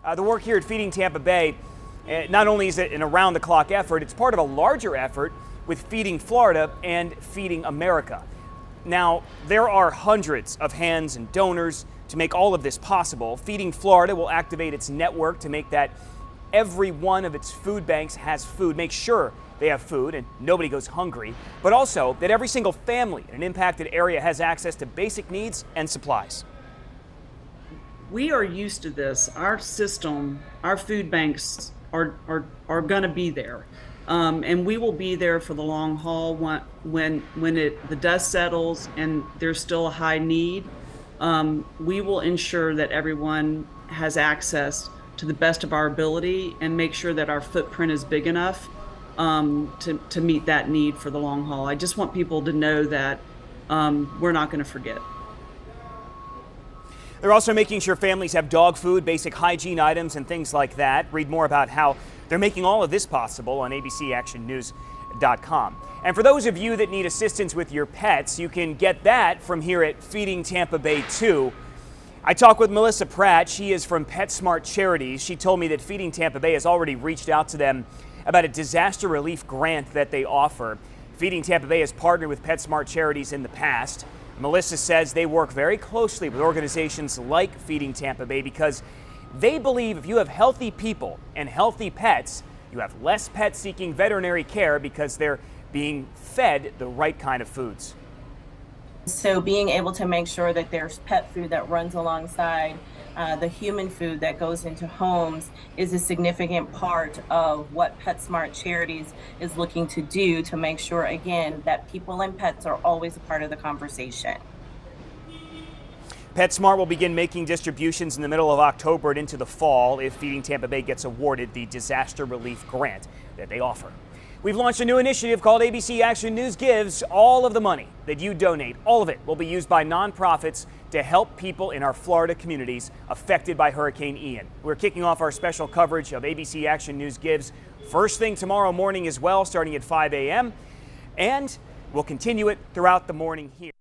The work here at Feeding Tampa Bay, not only is it an around-the-clock effort, it's part of a larger effort with Feeding Florida and Feeding America. Now, there are hundreds of hands and donors to make all of this possible. Feeding Florida will activate its network to make that every one of its food banks has food, make sure they have food and nobody goes hungry, but also that every single family in an impacted area has access to basic needs and supplies. We are used to this. Our system, our food banks are going to be there, and we will be there for the long haul. When the dust settles and there's still a high need, we will ensure that everyone has access to the best of our ability and make sure that our footprint is big enough to meet that need for the long haul. I just want people to know that we're not going to forget. They're also making sure families have dog food, basic hygiene items, and things like that. Read more about how they're making all of this possible on abcactionnews.com. And for those of you that need assistance with your pets, you can get that from here at Feeding Tampa Bay too. I talked with Melissa Pratt. She is from PetSmart Charities. She told me that Feeding Tampa Bay has already reached out to them about a disaster relief grant that they offer. Feeding Tampa Bay has partnered with PetSmart Charities in the past. Melissa says they work very closely with organizations like Feeding Tampa Bay because they believe if you have healthy people and healthy pets, you have less pets seeking veterinary care because they're being fed the right kind of foods. So being able to make sure that there's pet food that runs alongside the human food that goes into homes is a significant part of what PetSmart Charities is looking to do to make sure, again, that people and pets are always a part of the conversation. PetSmart will begin making distributions in the middle of October and into the fall if Feeding Tampa Bay gets awarded the disaster relief grant that they offer. We've launched a new initiative called ABC Action News Gives. All of the money that you donate, all of it will be used by nonprofits to help people in our Florida communities affected by Hurricane Ian. We're kicking off our special coverage of ABC Action News Gives first thing tomorrow morning as well, starting at 5 a.m. And we'll continue it throughout the morning here.